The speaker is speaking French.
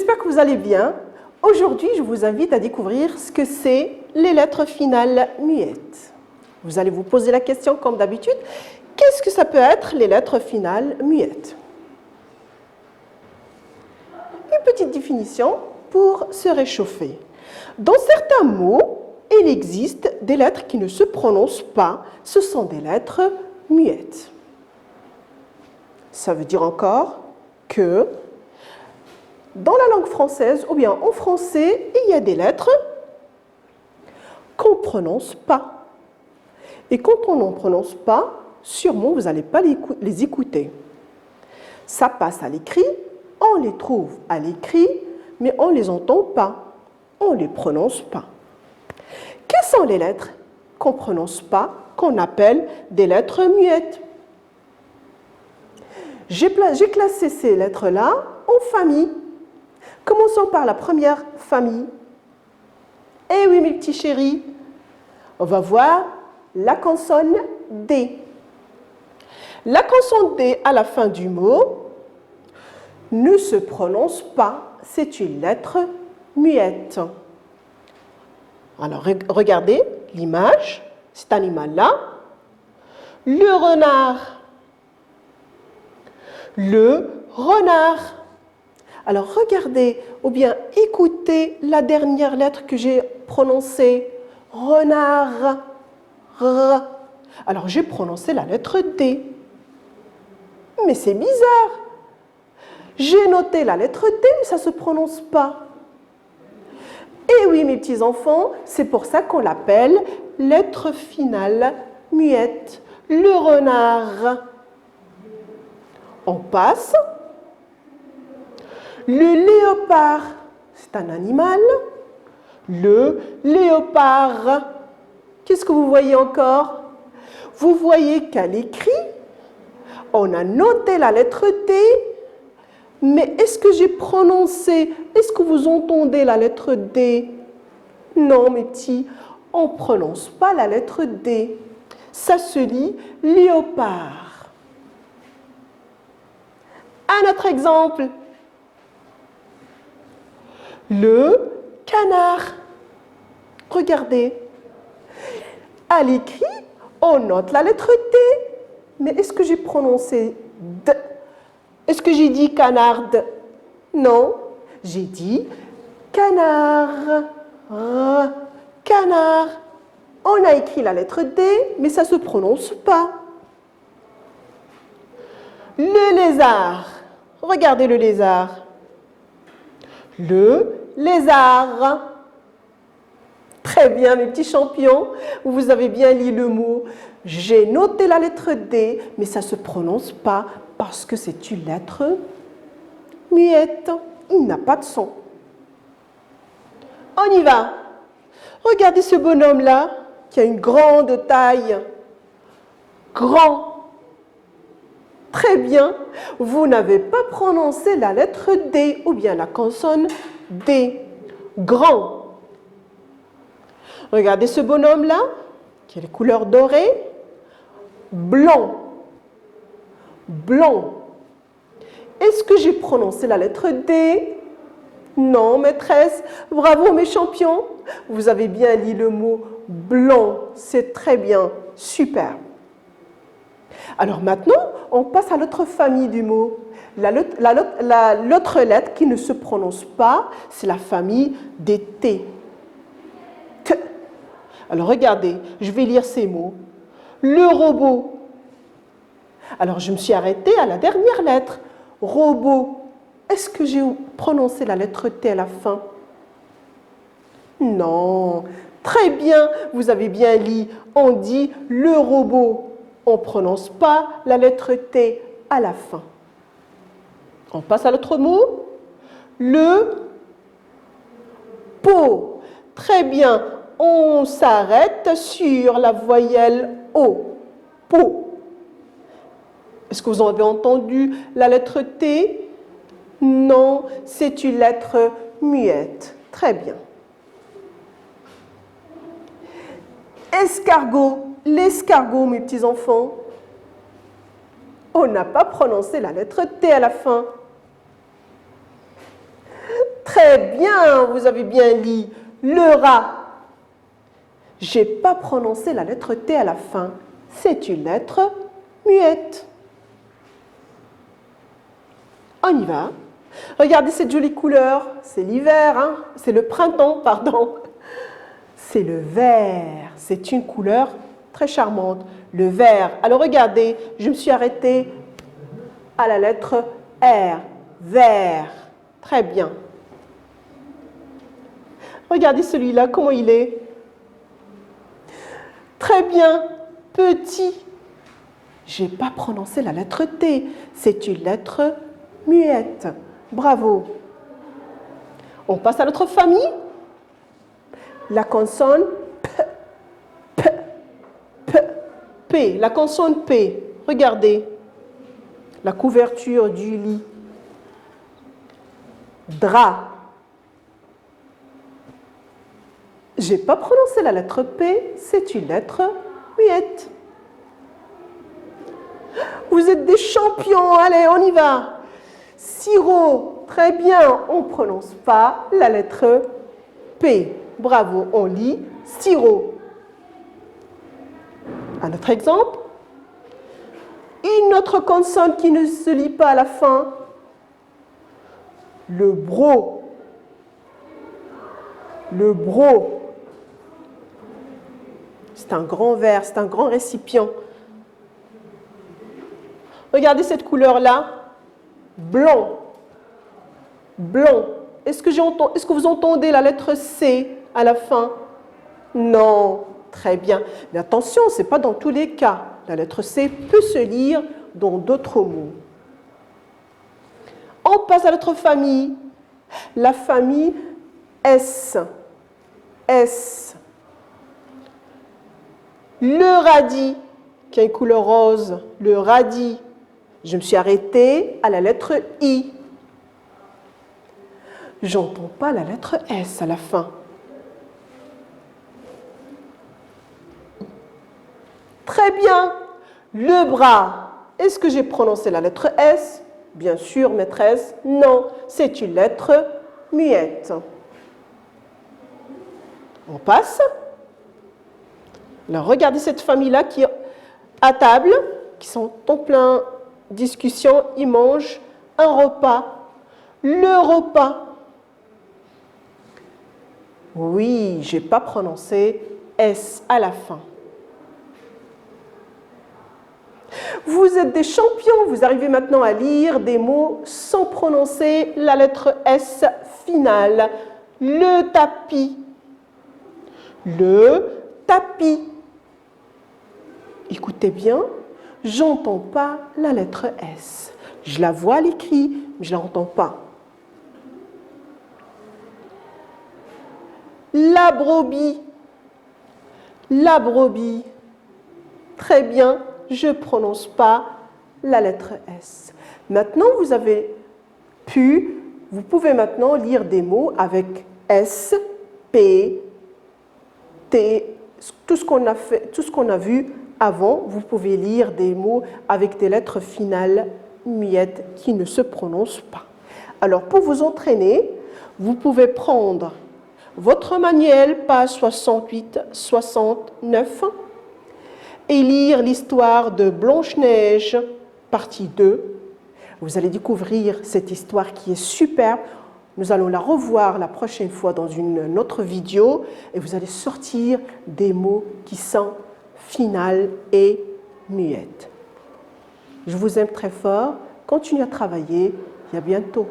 j'espère que vous allez bien. Aujourd'hui, je vous invite à découvrir ce que c'est les lettres finales muettes. Vous allez vous poser la question comme d'habitude, qu'est-ce que ça peut être les lettres finales muettes? Une petite définition pour se réchauffer. Dans certains mots, il existe des lettres qui ne se prononcent pas, ce sont des lettres muettes. Ça veut dire encore que dans la langue française, ou bien en français, il y a des lettres qu'on ne prononce pas. Et quand on n'en prononce pas, sûrement vous n'allez pas les écouter. Ça passe à l'écrit, on les trouve à l'écrit, mais on ne les entend pas, on ne les prononce pas. Quelles sont les lettres qu'on ne prononce pas, qu'on appelle des lettres muettes? J'ai classé ces lettres-là en famille. Commençons par la première famille. Eh oui, mes petits chéris, on va voir la consonne D. La consonne D à la fin du mot ne se prononce pas, c'est une lettre muette. Alors, regardez l'image, cet animal-là, le renard. Le renard. Alors, regardez ou bien écoutez la dernière lettre que j'ai prononcée. Renard. R. Alors, j'ai prononcé la lettre D. Mais c'est bizarre. J'ai noté la lettre D, mais ça ne se prononce pas. Et oui, mes petits enfants, c'est pour ça qu'on l'appelle lettre finale muette. Le renard. On passe. Le léopard, c'est un animal. Le léopard. Qu'est-ce que vous voyez encore? Vous voyez qu'à l'écrit, on a noté la lettre T, mais est-ce que j'ai prononcé, est-ce que vous entendez la lettre D? Non, mes petits, on ne prononce pas la lettre D. Ça se lit léopard. Un autre exemple. Le canard. Regardez. À l'écrit, on note la lettre T. Mais est-ce que j'ai prononcé D? Est-ce que j'ai dit canarde? Non. J'ai dit canard. Canard. On a écrit la lettre D, mais ça ne se prononce pas. Le lézard. Regardez le lézard. Le lézard. Très bien, mes petits champions. Vous avez bien lu le mot. J'ai noté la lettre D, mais ça ne se prononce pas parce que c'est une lettre muette. Il n'a pas de son. On y va. Regardez ce bonhomme-là qui a une grande taille. Grand. Très bien, vous n'avez pas prononcé la lettre D ou bien la consonne D. Grand. Regardez ce bonhomme-là, qui a les couleurs dorées. Blanc. Blanc. Est-ce que j'ai prononcé la lettre D? Non, maîtresse. Bravo, mes champions. Vous avez bien lu le mot blanc. C'est très bien. Super. Alors maintenant, on passe à l'autre famille du mot. L'autre lettre qui ne se prononce pas, c'est la famille des T. T. Alors regardez, je vais lire ces mots. Le robot. Alors je me suis arrêtée à la dernière lettre. Robot. Est-ce que j'ai prononcé la lettre T à la fin? Non. Très bien, vous avez bien lu. On dit le robot. On ne prononce pas la lettre T à la fin. On passe à l'autre mot. Le pot. Très bien, on s'arrête sur la voyelle O. Pot. Est-ce que vous avez entendu la lettre T? Non, c'est une lettre muette. Très bien. Escargot. L'escargot, mes petits enfants. On n'a pas prononcé la lettre T à la fin. Très bien, vous avez bien dit. Le rat. J'ai pas prononcé la lettre T à la fin. C'est une lettre muette. On y va. Regardez cette jolie couleur. C'est l'hiver, hein? C'est le printemps, pardon. C'est le vert. C'est une couleur très charmante. Le vert. Alors regardez, je me suis arrêtée à la lettre R. Vert. Très bien. Regardez celui-là, comment il est. Très bien. Petit. Je n'ai pas prononcé la lettre T. C'est une lettre muette. Bravo. On passe à notre famille. La consonne P. P. La consonne P. Regardez. La couverture du lit. Drap. Je n'ai pas prononcé la lettre P, c'est une lettre muette. Vous êtes des champions, allez, on y va. Sirop, très bien, on ne prononce pas la lettre P. Bravo, on lit sirop. Un autre exemple. Une autre consonne qui ne se lit pas à la fin. Le bro. Le bro. C'est un grand verre, c'est un grand récipient. Regardez cette couleur-là. Blanc. Blanc. Est-ce que vous entendez la lettre C à la fin? Non. Très bien. Mais attention, ce n'est pas dans tous les cas. La lettre C peut se lire dans d'autres mots. On passe à notre famille. La famille S. S. Le radis, qui a une couleur rose, le radis. Je me suis arrêtée à la lettre I. J'entends pas la lettre S à la fin. Très bien. Le bras. Est-ce que j'ai prononcé la lettre S? Bien sûr, maîtresse. Non, c'est une lettre muette. On passe. Alors, regardez cette famille-là qui est à table, qui sont en plein discussion. Ils mangent un repas. Le repas. Oui, je n'ai pas prononcé S à la fin. Vous êtes des champions. Vous arrivez maintenant à lire des mots sans prononcer la lettre S finale. Le tapis. Le tapis. Écoutez bien, j'entends pas la lettre S. Je la vois à l'écrit, mais je ne l'entends pas. La brebis. La brebis. Très bien, je ne prononce pas la lettre S. Maintenant, vous pouvez maintenant lire des mots avec S, P, T, tout ce qu'on a vu avant, vous pouvez lire des mots avec des lettres finales muettes qui ne se prononcent pas. Alors, pour vous entraîner, vous pouvez prendre votre manuel, page 68-69, et lire l'histoire de Blanche-Neige, partie 2. Vous allez découvrir cette histoire qui est superbe. Nous allons la revoir la prochaine fois dans une autre vidéo et vous allez sortir des mots qui sont finales et muettes. Je vous aime très fort. Continuez à travailler et à bientôt.